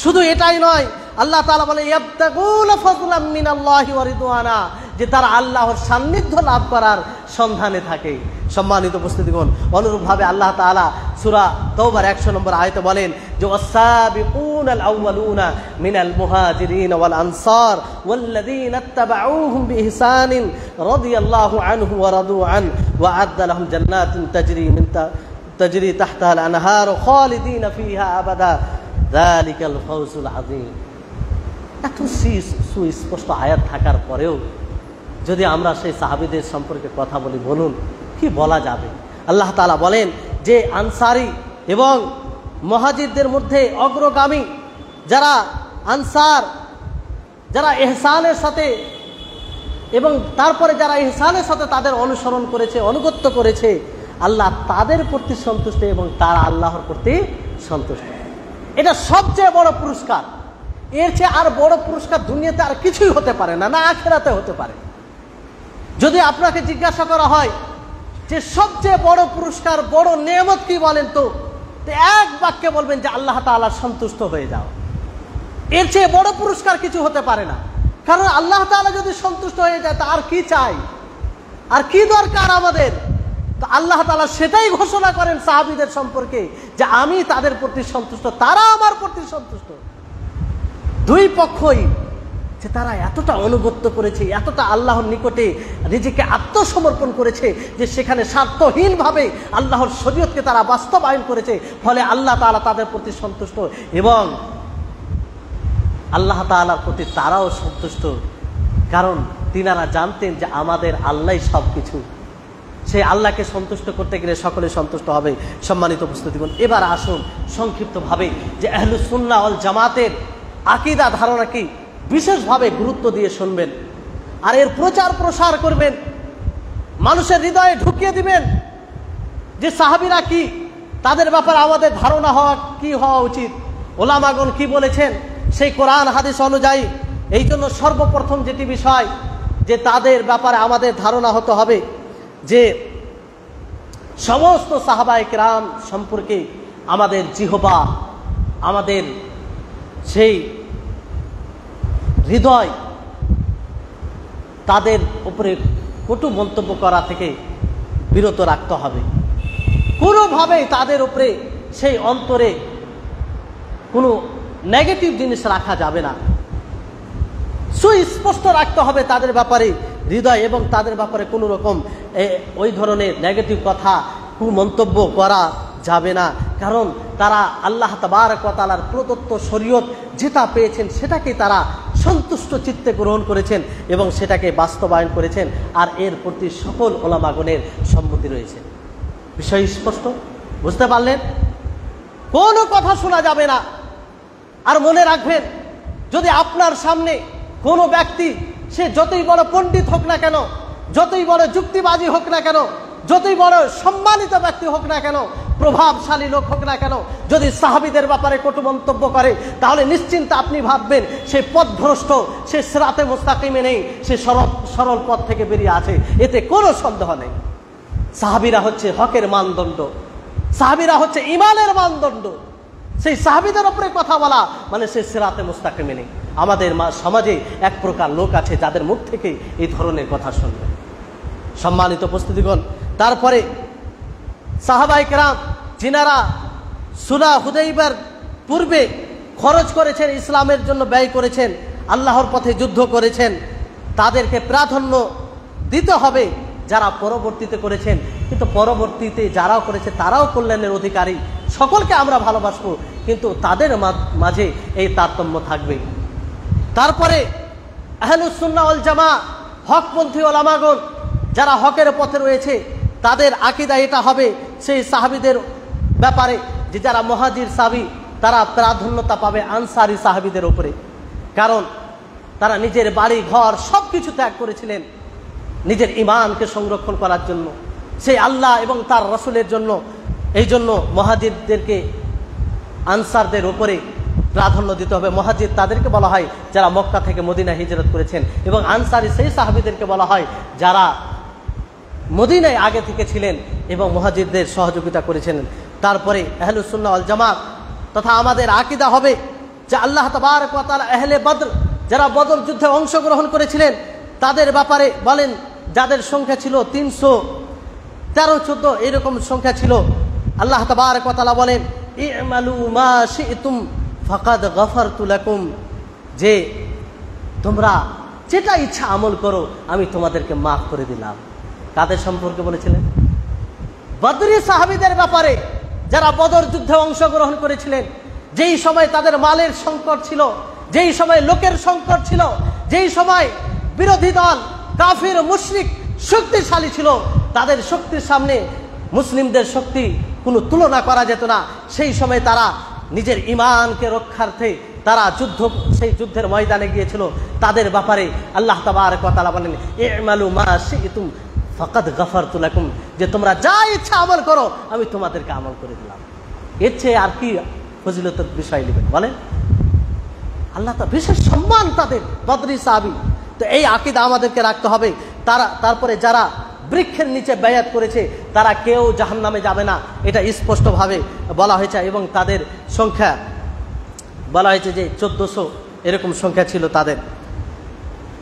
শুধু এটাই নয়, আল্লাহ তাআলা বলে ইয়াবতাগুনা ফাযলাম মিনাল্লাহি ওয়া রিদওয়ানা, যে তারা আল্লাহর সান্নিধ্য লাভ করার সন্ধানে থাকে। সম্মানিত উপস্থিতিগণ, অনুরূপভাবে আল্লাহ তাআলা সূরা তাওবার 100 নম্বর আয়াতে বলেন যে ওয়াস-সাবিকুনাল আউয়ালুনা মিনাল মুহাজিরিন ওয়াল আনসার ওয়াল্লাযীনা ইত্তাবাউহুম বিইহসানিন রাদিয়াল্লাহু আনহু ওয়া রাদু আন ওয়া আ'আদ্দা লাহুম জান্নাতিন তাজরি তাহতাহাল আনহার খালিদিনা ফিহা আবাদা যালিকাল ফাওজুল আযীম। এত সুস্পষ্ট আয়াত থাকার পরেও যদি আমরা সেই সাহাবীদের সম্পর্কে কথা বলি, বলুন কি বলা যাবে? আল্লাহ তাআলা বলেন যে আনসারী এবং মুহাজিরদের মধ্যে অগ্রগামী যারা আনসার, যারা ইহসানের সাথে এবং তারপরে যারা ইহসানের সাথে তাদের অনুসরণ করেছে, অনুগত্য করেছে, আল্লাহ তাদের প্রতি সন্তুষ্ট এবং তারা আল্লাহর প্রতি সন্তুষ্ট। এটা সবচেয়ে বড় পুরস্কার। এর চেয়ে আর বড় পুরস্কার দুনিয়াতে আর কিছুই হতে পারে না, না আখিরাতে হতে পারে। যদি আপনাকে জিজ্ঞাসা করা হয় যে সবচেয়ে বড় পুরস্কার, বড় নেয়ামত কি, বলেন তো এক বাক্যে বলবেন যে আল্লাহ তাআলা সন্তুষ্ট হয়ে যাও। এর চেয়ে বড় পুরস্কার কিছু হতে পারে না। কারণ আল্লাহ তাআলা যদি সন্তুষ্ট হয়ে যায় তা আর কি চাই, আর কি দরকার আমাদের? তো আল্লাহ তাআলা সেটাই ঘোষণা করেন সাহাবীদের সম্পর্কে যে আমি তাদের প্রতি সন্তুষ্ট, তারা আমার প্রতি সন্তুষ্ট। দুই পক্ষই যে তারা এতটা অনুগত্য করেছে, এতটা আল্লাহর নিকটে নিজেকে আত্মসমর্পণ করেছে যে সেখানে স্বার্থহীনভাবে আল্লাহর শরীয়তকে তারা বাস্তবায়ন করেছে। ফলে আল্লাহ তাআলা তাদের প্রতি সন্তুষ্ট এবং আল্লাহ তাআলার প্রতি তারাও সন্তুষ্ট। কারণ তিনারা জানতেন যে আমাদের আল্লাহই সব কিছু। সেই আল্লাহকে সন্তুষ্ট করতে গেলে সকলে সন্তুষ্ট হবে। সম্মানিত উপস্থিতিগণ, এবার আসুন সংক্ষিপ্তভাবে যে আহলুস সুন্নাহ ওয়াল জামাতের আকীদা ধারণা কি বিশেষভাবে গুরুত্ব দিয়ে শুনবেন, আর এর প্রচার প্রসার করবেন, মানুষের হৃদয়ে ঢুকিয়ে দিবেন যে সাহাবীরা কি, তাদের ব্যাপারে আমাদের ধারণা হওয়া উচিত, ওলামাগণ কি বলেছেন সেই কোরআন হাদিস অনুযায়ী। এই জন্য সর্বপ্রথম যেটি বিষয় যে তাদের ব্যাপারে আমাদের ধারণা হতে হবে যে সমস্ত সাহাবায়ে কেরাম সম্পর্কে আমাদের জিহবা, আমাদের সেই হৃদয় তাদের উপরে কটু মন্তব্য করা থেকে বিরত রাখতে হবে। কোনোভাবেই তাদের উপরে সেই অন্তরে কোনো নেগেটিভ জিনিস রাখা যাবে না। সুস্পষ্ট রাখতে হবে তাদের ব্যাপারে হৃদয়, এবং তাদের ব্যাপারে কোনো রকম ওই ধরনের নেগেটিভ কথা, কুমন্তব্য করা যাবে না। কারণ তারা আল্লাহ তাবারক ওয়া তাআলার প্রদত্ত শরীয়ত যেটা পেয়েছেন সেটাকে তারা সন্তুষ্ট চিত্তে গ্রহণ করেছেন এবং সেটাকে বাস্তবায়ন করেছেন, আর এর প্রতি সকল ওলামাগণের সম্মতি রয়েছে। বিষয় স্পষ্ট, বুঝতে পারলেন? কোনো কথা শোনা যাবে না। আর মনে রাখবেন, যদি আপনার সামনে কোনো ব্যক্তি, সে যতই বড় পণ্ডিত হোক না কেন, যতই বড় যুক্তিবাদী হোক না কেন, যতই বড় সম্মানিত ব্যক্তি হোক না কেন, প্রভাবশালী লোক হোক না কেন, যদি সাহাবীদের ব্যাপারে কটু মন্তব্য করে, তাহলে নিশ্চিন্তে আপনি ভাববেন সে পথভ্রষ্ট, সে সিরাতে মুস্তাকিমে নেই, সে সরল পথ থেকে বেরিয়ে আছে, এতে কোনো সন্দেহ নেই। সাহাবীরা হচ্ছে হকের মানদণ্ড, সাহাবীরা হচ্ছে ঈমানের মানদণ্ড। সেই সাহাবীদের উপরে কথা বলা মানে সে সিরাতে মুস্তাকিমে নেই। আমাদের সমাজে এক প্রকার লোক আছে যাদের মুখ থেকে এই ধরনের কথা শুনবে। সম্মানিত উপস্থিতিগণ, তারপরে সাহাবায়ে কেরাম যিনারা সুলহ হুদাইবিয়ার পূর্বে খরচ করেছেন, ইসলামের জন্য ব্যয় করেছেন, আল্লাহর পথে যুদ্ধ করেছেন, তাদেরকে প্রাধান্য দিতে হবে যারা পরবর্তীতে করেছেন। কিন্তু পরবর্তীতে যারাও করেছে তারাও কল্যাণের অধিকারী, সকলকে আমরা ভালোবাসবো, কিন্তু তাদের মাঝে এই তারতম্য থাকবে। তারপরে আহলুস সুন্নাহ ওয়াল জামাআহ, হকপন্থী ওলামাগণ যারা হকের পথে রয়েছে, তাদের আকীদা এটা হবে সেই সাহাবীদের ব্যাপারে যে যারা মুহাজির সাহাবী তারা প্রাধান্যতা পাবে আনসারী সাহাবীদের উপরে, কারণ তারা নিজের বাড়ি ঘর সব কিছু ত্যাগ করেছিলেন নিজের ঈমানকে সংরক্ষণ করার জন্য, সেই আল্লাহ এবং তার রাসূলের জন্য। এই জন্য মুহাজিরদেরকে আনসারদের উপরে প্রাধান্য দিতে হবে। মুহাজির তাদেরকে বলা হয় যারা মক্কা থেকে মদিনা হিজরত করেছেন, এবং আনসারী সেই সাহাবীদেরকে বলা হয় যারা মদিনায় আগে থেকে ছিলেন এবং মুহাজিরদের সহযোগিতা করেছিলেন। তারপরে আহলুস সুন্নাহ ওয়াল জামাত তথা আমাদের আকীদা হবে যে আল্লাহ তাবারক ওয়া তাআলা আহলে বদর, যারা বদর যুদ্ধে অংশগ্রহণ করেছিলেন, তাদের ব্যাপারে বলেন যাদের সংখ্যা ছিল 313-14 এরকম সংখ্যা ছিল। আল্লাহ তাবারক ওয়া তাআলা বলেন ই'মালু মা শি'তুম ফাকাদ গাফারতু লাকুম, যে তোমরা যেটা ইচ্ছা আমল করো আমি তোমাদেরকে মাফ করে দিলাম। কাদের সম্পর্কে বলেছিলেন? বদরি সাহাবীদের ব্যাপারে, যারা বদর যুদ্ধে অংশগ্রহণ করেছিলেন, যেই সময় তাদের মালের সংকট ছিল, যেই সময় লোকের সংকট ছিল, যেই সময় বিরোধী দল কাফির মুশরিক শক্তিশালী ছিল, তাদের শক্তির সামনে মুসলিমদের শক্তি কোনো তুলনা করা যেত না। সেই সময় তারা নিজের ঈমানকে রক্ষার্থে তারা সেই যুদ্ধের ময়দানে গিয়েছিল। তাদের ব্যাপারে আল্লাহ তাবারক ওয়া তাআলা বলেন ই'মালু মা শি'তুম ফাকাদ গাফারতু লাকুম, যে তোমরা যা ইচ্ছা আমল করো আমি তোমাদেরকে আমল করে দিলাম। এর চেয়ে আর কি ফজিলতের বিষয় নেবেন বলেন? আল্লাহ তা বিশেষ সম্মান তাদের, বদরি সাহাবী। তো এই আকীদা আমাদেরকে রাখতে হবে। তারপরে যারা বৃক্ষের নিচে বায়াত করেছে তারা কেউ জাহান্নামে যাবে না, এটা স্পষ্টভাবে বলা হয়েছে, এবং তাদের সংখ্যা বলা হয়েছে যে 1400 এরকম সংখ্যা ছিল তাদের।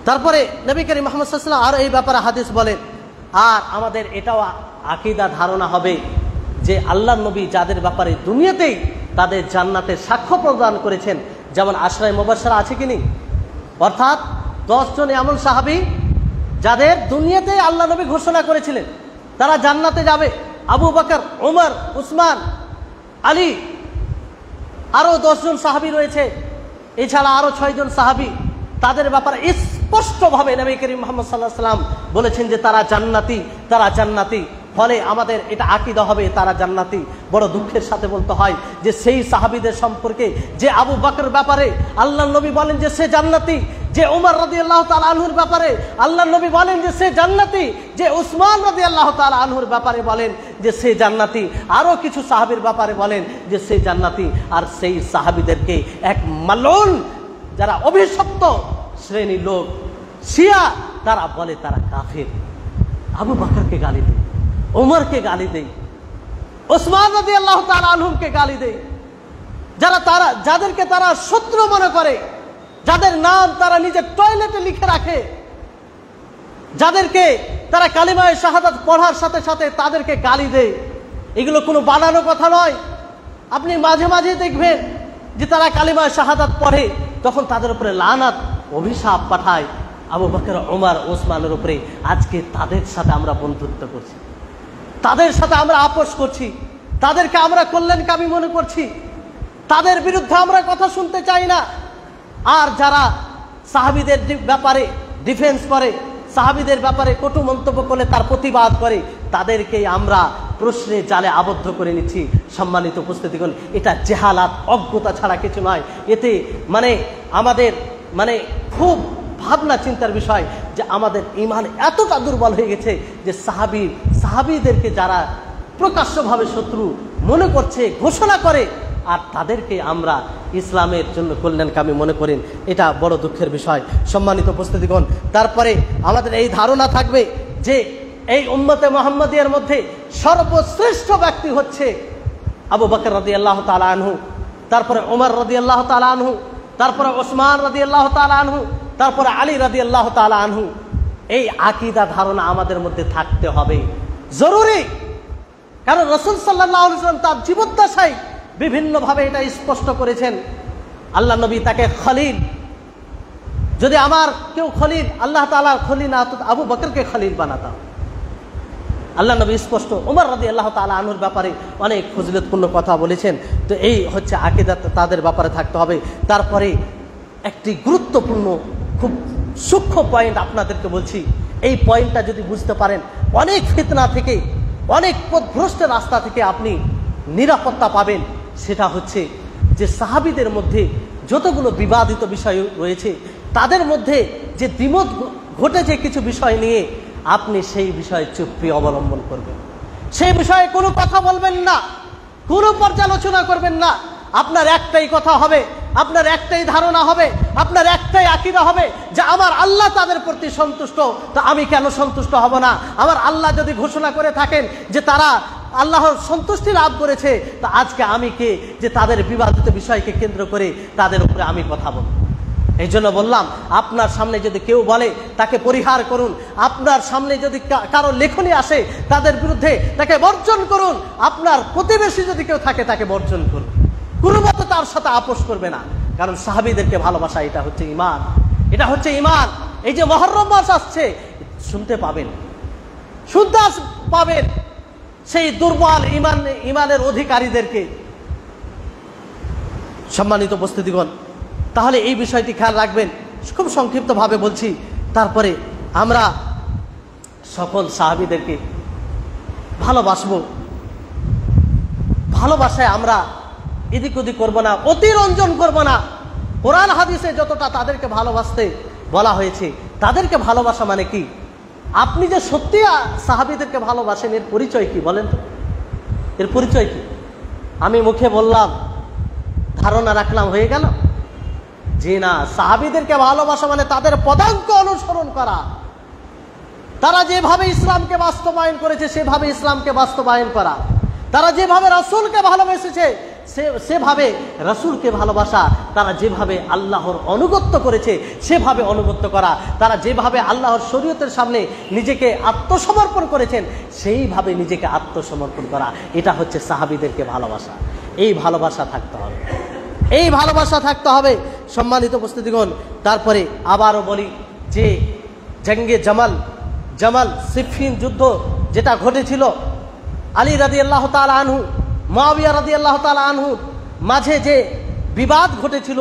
তারপরে নবী করিম মুহাম্মদ সাল্লাল্লাহু আলাইহি ওয়াসাল্লাম আর এই ব্যাপারে হাদিস বলেন। আর আমাদের এটাও আকীদা ধারণা হবে যে আল্লাহর নবী যাদের ব্যাপারে দুনিয়াতেই তাদের জান্নাতের সাক্ষ্য প্রদান করেছেন, যেমন আশরায়ে মুবাশশারা আছে কি নেই, অর্থাৎ 10 জন এমন সাহাবী যাদের দুনিয়াতে আল্লাহ নবী ঘোষণা করেছিলেন তারা জান্নাতে যাবে। আবু বকর, ওমর, উসমান, আলী, আরো 10 জন সাহাবী রয়েছে, এছাড়া আরো 6 জন সাহাবী। তাদের ব্যাপারে স্পষ্টভাবে নবী করিম মুহাম্মদ সাল্লাল্লাহু আলাইহি ওয়াসাল্লাম বলেছেন যে তারা জান্নাতি, তারা জান্নাতি। ফলে আমাদের এটা আকীদা হবে তারা জান্নাতি। বড় দুঃখের সাথে বলতে হয় যে সেই সাহাবীদের সম্পর্কে যে আবু বকর ব্যাপারে আল্লাহর নবী বলেন যে সে জান্নাতি, যে ওমর রাদিয়াল্লাহু তাআলা আনহুর ব্যাপারে আল্লাহর নবী বলেন যে সে জান্নাতি, যে উসমান রাদিয়াল্লাহু তাআলা আনহুর ব্যাপারে বলেন যে সে জান্নাতি, আরো কিছু সাহাবীর ব্যাপারে বলেন যে সে জান্নাতি। আর সেই সাহাবীদেরকে এক মালউন, যারা অভিশপ্ত শ্রেণী লোক শিয়া, তারা বলে তারা কাফের। আবু বকরকে গালি দেয়, ওমরকে গালি দেয়, উসমান রাদিয়াল্লাহু তাআলা আনহুকে গালি দেয়, যাদেরকে তারা শত্রু মনে করে, যাদের নাম তারা নিজের টয়লেটে লিখে রাখে, যাদেরকে তারা কালিমায়ে শাহাদাত পড়ার সাথে সাথে তাদেরকে গালি দেয়। এগুলো কোনো বানানো কথা নয়। আপনি মাঝে মাঝে দেখবেন যে তারা কালিমায়ে শাহাদাত পড়ে, তখন তাদের উপরে লানাত, অভিশাপ পাঠায় আবু বকর, ওমর, ওসমানের উপরে। আজকে তাদের সাথে আমরা বন্ধুত্ব করছি, তাদের সাথে আমরা আপোষ করছি, তাদেরকে আমরা কল্যাণকামী মনে করছি, তাদের বিরুদ্ধে আমরা কথা শুনতে চাই না। আর যারা সাহাবীদের ব্যাপারে ডিফেন্স করে, সাহাবীদের ব্যাপারে কটু মন্তব্য করলে তার প্রতিবাদ করে, তাদেরকেই আমরা প্রশ্নের জালে আবদ্ধ করে নিচ্ছি। সম্মানিত উপস্থিতিগণ, এটা জেহালাত, অজ্ঞতা ছাড়া কিছু নয়। এতে আমাদের খুব ভাবনা চিন্তার বিষয় যে আমাদের ঈমান এতটা দুর্বল হয়ে গেছে যে সাহাবীদেরকে যারা প্রকাশ্যভাবে শত্রু মনে করছে, ঘোষণা করে, আর তাদেরকে আমরা ইসলামের জন্য কল্যাণকামী মনে করেন, এটা বড় দুঃখের বিষয়। সম্মানিত উপস্থিতিগণ, তারপরে আমাদের এই ধারণা থাকবে যে এই উম্মতে মুহাম্মাদিয়ার মধ্যে সর্বশ্রেষ্ঠ ব্যক্তি হচ্ছে আবু বকর রাদিয়াল্লাহু তাআলা আনহু, তারপরে ওমর রাদিয়াল্লাহু তাআলা আনহু, তারপরে ওসমান রাদিয়াল্লাহু তাআলা আনহু, তারপরে আলী রাদিয়াল্লাহু তাআলা আনহু। এই আকীদা ধারণা আমাদের মধ্যে থাকতে হবে, জরুরি। কারণ রাসূল সাল্লাল্লাহু আলাইহি ওয়াসাল্লাম তার জীবদ্দশায় বিভিন্নভাবে এটা স্পষ্ট করেছেন। আল্লাহ নবী তাকে খলিল, যদি আমার কেউ খলিল, আল্লাহ তাআলার খলিল না হতো আবু বকরকে খলিল বানাতাম। আল্লাহ নবী স্পষ্ট ওমর রাদিয়াল্লাহু তাআলা আনহুর ব্যাপারে অনেক ফজিলতপূর্ণ কথা বলেছেন। তো এই হচ্ছে আকীদা, তাদের ব্যাপারে থাকতে হবে। তারপরে একটি গুরুত্বপূর্ণ খুব সূক্ষ্ম পয়েন্ট আপনাদেরকে বলছি, এই পয়েন্টটা যদি বুঝতে পারেন অনেক ফিতনা থেকে, অনেক পথভ্রষ্ট রাস্তা থেকে আপনি নিরাপত্তা পাবেন। সেটা হচ্ছে যে সাহাবীদের মধ্যে যতগুলো বিবাদিত বিষয় রয়েছে তাদের মধ্যে যে দ্বিমত ঘটেছে কিছু বিষয় নিয়ে, আপনি সেই বিষয়ে চুপ্পি অবলম্বন করবেন, সেই বিষয়ে কোনো কথা বলবেন না, কোনো পর্যালোচনা করবেন না। আপনার একটাই কথা হবে, আপনার একটাই ধারণা হবে, আপনার একটাই আকীদা হবে যে আমার আল্লাহ তাদের প্রতি সন্তুষ্ট, তো আমি কেন সন্তুষ্ট হব না? আমার আল্লাহ যদি ঘোষণা করে থাকেন যে তারা আল্লাহর সন্তুষ্টি লাভ করেছে, তো আজকে আমি কে যে তাদের বিবাদিত বিষয়কে কেন্দ্র করে তাদের উপরে আমি কথা বলব? এই জন্য বললাম, আপনার সামনে যদি কেউ বলে তাকে পরিহার করুন, আপনার সামনে যদি কারো লেখনী আসে তাদের বিরুদ্ধে তাকে বর্জন করুন, আপনার প্রতিবেশী যদি কেউ থাকে তাকে বর্জন করুন, কোনো মতে তার সাথে আপোষ করবে না। কারণ সাহাবীদেরকে ভালোবাসা, এটা হচ্ছে ঈমান, এটা হচ্ছে ঈমান। এই যে মুহররম মাস আসছে, শুনতে পাবেন সেই দুর্বল ঈমানের অধিকারীদেরকে। সম্মানিত উপস্থিতিগণ, তাহলে এই বিষয়টি খেয়াল রাখবেন। খুব সংক্ষিপ্তভাবে বলছি। তারপরে আমরা সকল সাহাবীদেরকে ভালোবাসবো, ভালোবাসায় আমরা এদিক ওদিক করবো না, অতিরঞ্জন করবো না। কোরআন হাদিসে যতটা তাদেরকে ভালোবাসতে বলা হয়েছে, তাদেরকে ভালোবাসা মানে কি? আপনি যে সত্যি সাহাবীদেরকে ভালোবাসেন, এর পরিচয় কি বলেন তো? এর পরিচয় কি? আমি মুখে বললাম, ধারণা রাখলাম, হয়ে গেল? জি না। সাহাবীদেরকে ভালোবাসা মানে তাদের পদাঙ্ক অনুসরণ করা, তারা যেভাবে ইসলামকে বাস্তবায়ন করেছে সেভাবে ইসলামকে বাস্তবায়ন করা, তারা যেভাবে রাসূলকে ভালোবেসেছে সেভাবে রাসূলকে ভালোবাসা, তারা যেভাবে আল্লাহর অনুগত্য করেছে সেভাবে অনুগত্য করা, তারা যেভাবে আল্লাহর শরীয়তের সামনে নিজেকে আত্মসমর্পণ করেছেন সেইভাবে নিজেকে আত্মসমর্পণ করা। এটা হচ্ছে সাহাবীদেরকে ভালোবাসা। এই ভালোবাসা থাকতে হবে, এই ভালোবাসা থাকতে হবে। সম্মানিত উপস্থিতিগণ, তারপরে আবারও বলি যে জঙ্গে জামাল সিফিন যুদ্ধ যেটা ঘটেছিল, আলী রাদিয়াল্লাহু তাআলা আনহু, মুআবিয়া রাদিয়াল্লাহু তাআলা আনহু মাঝে যে বিবাদ ঘটেছিল,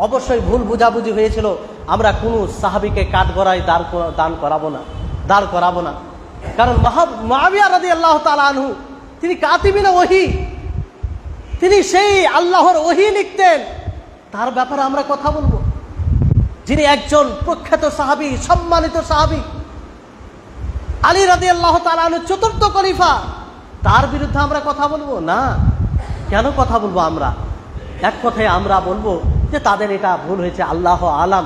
অবশ্যই ভুল বুঝাবুঝি হয়েছিল। আমরা কোনো সাহাবীকে কাঠগড়ায় দাঁড় করাবো না। কারণ মুআবিয়া রাদিয়াল্লাহু তাআলা আনহু তিনি কাতিবিনে ওহী, তিনি সেই আল্লাহর ওহী লিখতেন, তার ব্যাপারে আমরা কথা বলবো? যিনি একজন প্রখ্যাত সাহাবী, সম্মানিত সাহাবী, আলী রাদিয়াল্লাহু তাআলা আনহু চতুর্থ খলিফা, তার বিরুদ্ধে আমরা কথা বলবো না? কেন কথা বলবো? আমরা এক কথায় আমরা বলবো যে তাদের এটা ভুল হয়েছে, আল্লাহ আলাম,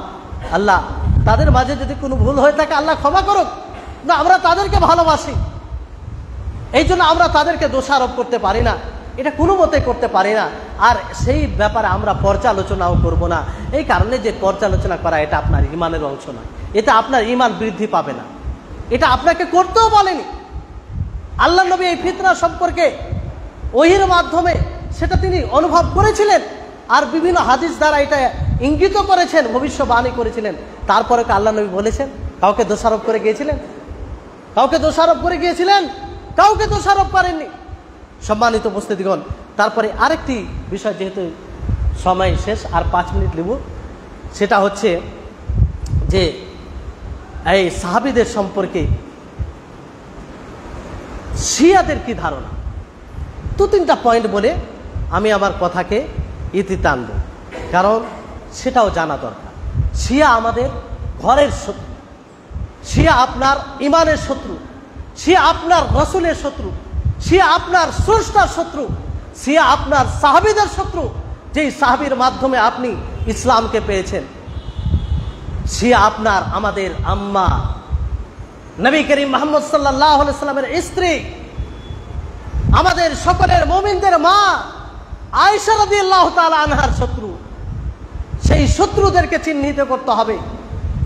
আল্লাহ তাদের মাঝে যদি কোনো ভুল হয়ে থাকে আল্লাহ ক্ষমা করুক। না, আমরা তাদেরকে ভালোবাসি, এই জন্য আমরা তাদেরকে দোষারোপ করতে পারি না, এটা কোনো মতে করতে পারি না। আর সেই ব্যাপারে আমরা পর্যালোচনাও করব না। এই কারণে যে পর্যালোচনা করা, এটা আপনার ঈমানের অংশ নয়, এটা আপনার ঈমান বৃদ্ধি পাবে না, এটা আপনাকে করতেও বলেনি। আল্লাহ নবী এই ফিতনা সম্পর্কে ওহীর মাধ্যমে সেটা তিনি অনুভব করেছিলেন, আর বিভিন্ন হাদিস দ্বারা এটা ইঙ্গিত করেছেন, ভবিষ্যবাণী করেছিলেন। তারপরে আল্লাহ নবী বলেছেন, কাউকে দোষারোপ করে গিয়েছিলেন? কাউকে দোষারোপ করে গিয়েছিলেন? কাউকে দোষারোপ করেননি। সম্মানিত উপস্থিতিগণ, তারপরে আরেকটি বিষয়, যেহেতু সময় শেষ, আর 5 মিনিট নেব, সেটা হচ্ছে যে এই সাহাবীদের সম্পর্কে শিয়াদের কি ধারণা। দু তিনটা পয়েন্ট বলে আমি আমার কথাকে ইতি টানব, কারণ সেটাও জানা দরকার। শিয়া আমাদের ঘরের শত্রু, শিয়া আপনার ইমানের শত্রু, শিয়া আপনার রসুলের শত্রু, শিয়া আপনার স্রষ্টার শত্রু, শিয়া আপনার সাহাবীদের শত্রু, যেই সাহাবীর মাধ্যমে আপনি ইসলামকে পেয়েছেন। শিয়া আপনার আমাদের আম্মা নবী করিম মুহাম্মদ সাল্লাল্লাহু আলাইহি সাল্লামের স্ত্রী, আমাদের সকলের মুমিনদের মা আয়েশা রাদিয়াল্লাহু তাআলা আনহার শত্রু। সেই শত্রুদেরকে চিহ্নিত করতে হবে,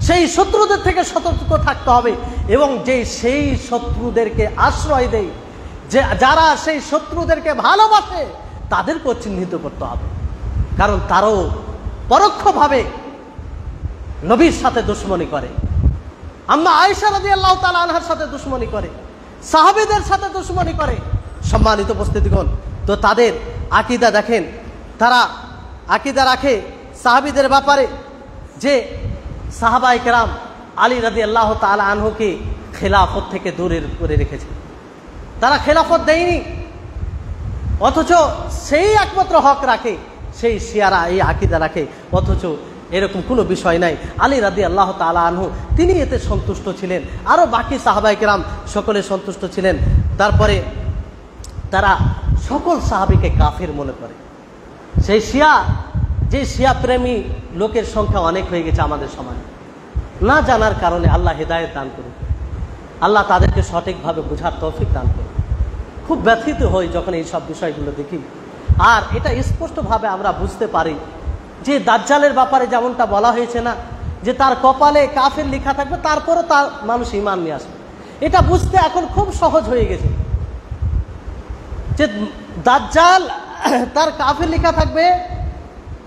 সেই শত্রুদের থেকে সতর্ক থাকতে হবে, এবং সেই শত্রুদেরকে আশ্রয় দেয়, যে যারা সেই শত্রুদেরকে ভালোবাসে তাদেরকেও চিহ্নিত করতে হবে, কারণ তারাও পরোক্ষভাবে নবীর সাথে দুশমনি করে। আম্মা আয়েশা রাদিয়াল্লাহু তাআলা আনহার সাথে দুশমনি করে, সাহাবীদের সাথে দুশমনি করে। সম্মানিত উপস্থিতিগণ, তো তাদের আকীদা দেখেন, তারা আকীদা রাখে সাহাবীদের ব্যাপারে যে সাহাবায়ে কেরাম আলী রাদিয়াল্লাহু তাআলা আনহুকে খেলাফত থেকে দূরে করে রেখেছে, তারা খেলাফত দেয়নি, অথচ সেই একমাত্র হক রাখে, সেই শিয়ারা এই আকীদা রাখে, অথচ এরকম কোনো বিষয় নাই। আলী রাদিয়াল্লাহু তাআলা আনহু তিনি এতে সন্তুষ্ট ছিলেন, আরও বাকি সাহাবায়ে কেরাম সকলে সন্তুষ্ট ছিলেন। তারপরে তারা সকল সাহাবীকে কাফির মনে করে। সেই শিয়া প্রেমী লোকের সংখ্যা অনেক হয়ে গেছে আমাদের সমাজে, না জানার কারণে। আল্লাহ হেদায়েত দান করুন, আল্লাহ তাদেরকে সঠিকভাবে বোঝার তৌফিক দান করুন। খুব ব্যথিত হই যখন এই সব বিষয়গুলো দেখি, আর এটা স্পষ্টভাবে আমরা বুঝতে পারি যে দাজ্জালের ব্যাপারে যেমনটা বলা হয়েছে না, যে তার কপালে কাফের লেখা থাকবে, তারপরও তার মানুষ ঈমান নিয়ে আসবে। এটা বুঝতে এখন খুব সহজ হয়ে গেছে যে দাজ্জাল তার কাফের লেখা থাকবে,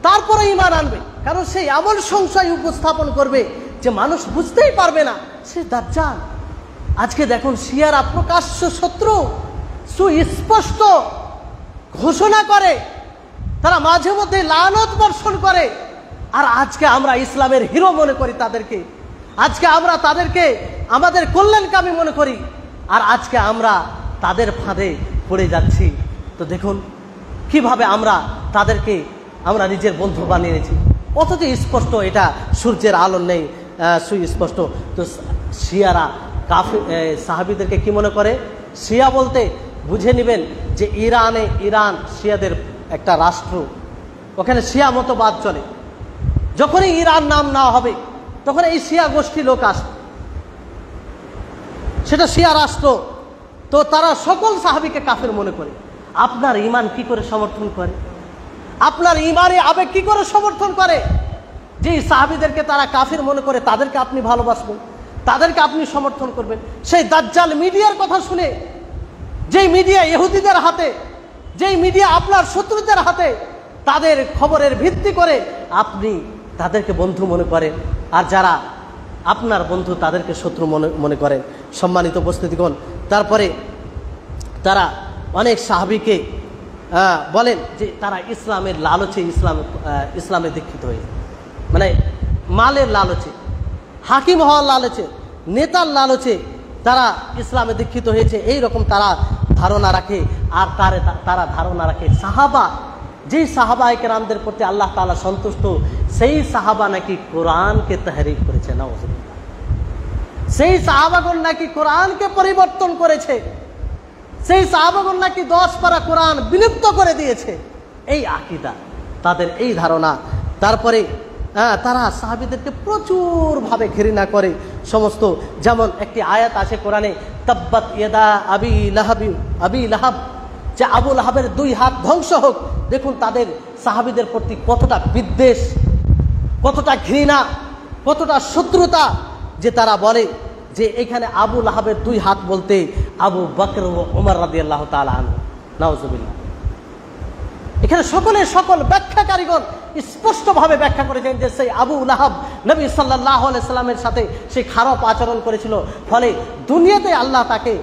তারপরে ঈমান আনবে, কারণ সেই এমন সংশয় উপস্থাপন করবে যে মানুষ বুঝতেই পারবে না সে দাজ্জাল। আজকে দেখুন শিয়ারা প্রকাশ্য শত্রু, সুস্পষ্ট ঘোষণা করে, তারা মাঝে মধ্যে লানত বর্ষণ করে, আর আজকে আমরা ইসলামের হিরো মনে করি তাদেরকে, আজকে আমরা তাদেরকে আমাদের কল্যাণকামী মনে করি, আর আজকে আমরা তাদের ফাঁদে পড়ে যাচ্ছি। তো দেখুন কিভাবে তাদেরকে আমরা নিজের বন্ধু বানিয়ে নিয়েছি, অথচ স্পষ্ট এটা সূর্যের আলো নেই, সুস্পষ্ট। তো শিয়ারা সাহাবীদেরকে কি মনে করে? শিয়া বলতে বুঝে নেবেন যে ইরান শিয়াদের একটা রাষ্ট্র, ওখানে শিয়া মতবাদ চলে। যখনই ইরান নাম নেওয়া হবে তখন এই শিয়া গোষ্ঠী লোক আসবে, সেটা শিয়া রাষ্ট্র। তো তারা সকল সাহাবীকে কাফের মনে করে। আপনার ঈমান কি করে সমর্থন করে? আপনার ঈমানে আবেগ কি করে সমর্থন করে যে সাহাবীদেরকে তারা কাফের মনে করে তাদেরকে আপনি ভালোবাসবেন, তাদেরকে আপনি সমর্থন করবেন? সেই দাজ্জাল মিডিয়ার কথা শুনে, যেই মিডিয়া ইহুদিদের হাতে, যেই মিডিয়া আপনার শত্রুদের হাতে, তাদের খবরের ভিত্তি করে আপনি তাদেরকে বন্ধু মনে করেন, আর যারা আপনার বন্ধু তাদেরকে শত্রু মনে করেন। সম্মানিত উপস্থিতিগণ, তারপরে তারা অনেক সাহাবীকে বলেন যে তারা ইসলামের লালচে ইসলামে দীক্ষিত হয়েছে, মানে মালের লালচে, হাকিম হওয়ার লালচে, নেতার লালচে তারা ইসলামে দীক্ষিত হয়েছে, এই রকম তারা ধারণা রাখে। আর তারা ধারণা রাখে যেই সাহাবায়ে কেরামদের প্রতি আল্লাহ তাআলা সন্তুষ্ট, সেই সাহাবা নাকি কোরআনকে তাহরিফ করেছে। নাউযুবিল্লাহ, সেই সাহাবাগণ নাকি কোরআনকে পরিবর্তন করেছে, সেই সাহাবাগণ নাকি 10 পারা কোরআন বিলুপ্ত করে দিয়েছে। এই আকীদা, তাদের এই ধারণা। তারপরে তারা সাহাবীদেরকে প্রচুর ভাবে ঘৃণা করে সমস্ত। যেমন একটি আয়াত আছে কোরআনে, তাব্বাত ইয়াদা আবি লাহাব, যে আবু লাহাবের 2 হাত ধ্বংস হোক। দেখুন তাদের সাহাবীদের প্রতি কতটা বিদ্বেষ, কতটা ঘৃণা, কতটা শত্রুতা, যে তারা বলে যে এখানে আবু লাহাবের 2 হাত বলতে আবু বকর ও ওমর রাদিয়াল্লাহু তাআলা আনহু। নাউযুবিল্লাহ। এখানে সকল ব্যাখ্যাকারীগণ স্পষ্টভাবে ব্যাখ্যা করেছেন যে সেই আবু লাহাব নবী সাল্লাল্লাহু আলাইহি সাল্লামের সাথে সেই খারাপ আচরণ করেছিল, ফলে দুনিয়াতে আল্লাহ তাকে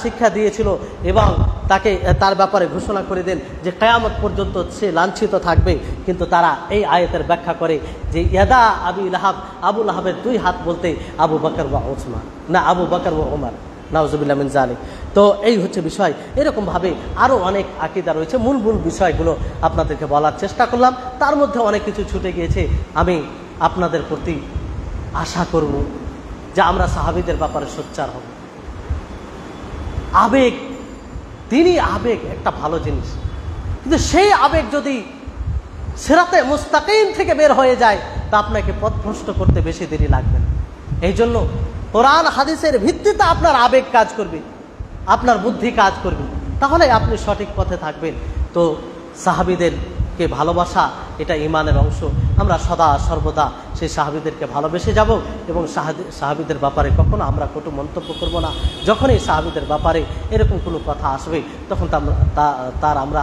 শিক্ষা দিয়েছিল এবং তাকে তার ব্যাপারে ঘোষণা করে দেন যে কিয়ামত পর্যন্ত সে লাঞ্ছিত থাকবে। কিন্তু তারা এই আয়াতের ব্যাখ্যা করে যে ইয়াদা আবি লাহাব, আবু লাহাবের দুই হাত বলতে আবু বকর ওয়া উসমান, না আবু বকর ওয়া ওমর, নাউজুবিল্লাহ মিন যালিক। তো এই হচ্ছে বিষয়। এরকমভাবে আরও অনেক আকীদা রয়েছে। মূল বিষয়গুলো আপনাদেরকে বলার চেষ্টা করলাম, তার মধ্যে অনেক কিছু ছুটে গিয়েছে। আমি আপনাদের প্রতি আশা করব যে আমরা সাহাবীদের ব্যাপারে সোচ্চার হব। আবেগ, দিনই আবেগ একটা ভালো জিনিস, কিন্তু সেই আবেগ যদি সিরাতে মুস্তাকিম থেকে বের হয়ে যায় তা আপনাকে পথভ্রষ্ট করতে বেশি দেরি লাগবে না। এই জন্য কোরআন হাদিসের ভিত্তিতে আপনার আবেগ কাজ করবে, আপনার বুদ্ধি কাজ করবে, তাহলে আপনি সঠিক পথে থাকবেন। তো সাহাবীদেরকে ভালোবাসা এটা ঈমানের অংশ। আমরা সদা সর্বদা সেই সাহাবীদেরকে ভালোবেসে যাব এবং সাহাবীদের ব্যাপারে কখনো আমরা কটু মন্তব্য করব না। যখনই সাহাবীদের ব্যাপারে এরকম কোনো কথা আসবে তখন তার আমরা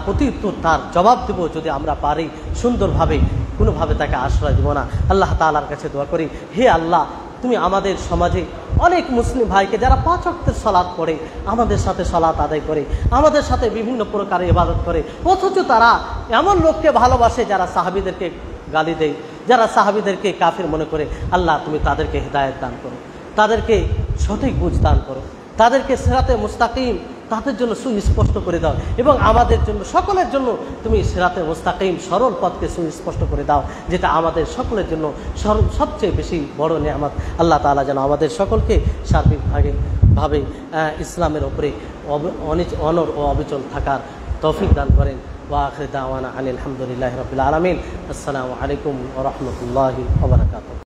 প্রত্যুত্তর তার জবাব দেব, যদি আমরা পারি সুন্দরভাবে, কোনোভাবে তাকে আশ্রয় দেব না। আল্লাহ তাআলার কাছে দোয়া করি, হে আল্লাহ, তুমি আমাদের সমাজে অনেক মুসলিম ভাইকে যারা 5 ওয়াক্তের সালাত পড়ে, আমাদের সাথে সালাত আদায় করে, আমাদের সাথে বিভিন্ন প্রকারে ইবাদত করে, অথচ তারা এমন লোককে ভালোবাসে যারা সাহাবীদেরকে গালি দেয়, যারা সাহাবীদেরকে কাফির মনে করে। আল্লাহ, তুমি তাদেরকে হিদায়াত দান করো, তাদেরকে সঠিক বুঝ দান করো, তাদেরকে সিরাতে মুস্তাকিম তাদের জন্য সুস্পষ্ট করে দাও, এবং আমাদের জন্য, সকলের জন্য তুমি সিরাতে মুস্তাকিম সরল পথকে সুস্পষ্ট করে দাও, যেটা আমাদের সকলের জন্য সবচেয়ে বেশি বড় নেয়ামত। আল্লাহ তাআলা যেন আমাদের সকলকে সার্বিকভাবে ইসলামের উপরে অনড় ও অবিচল থাকার তৌফিক দান করেন। ওয়া আখিরু দাওয়ানা আনিল হামদুলিল্লাহি রাব্বিল আলামিন। আসসালামু আলাইকুম ওয়া রাহমাতুল্লাহি ওয়া বারাকাতুহু।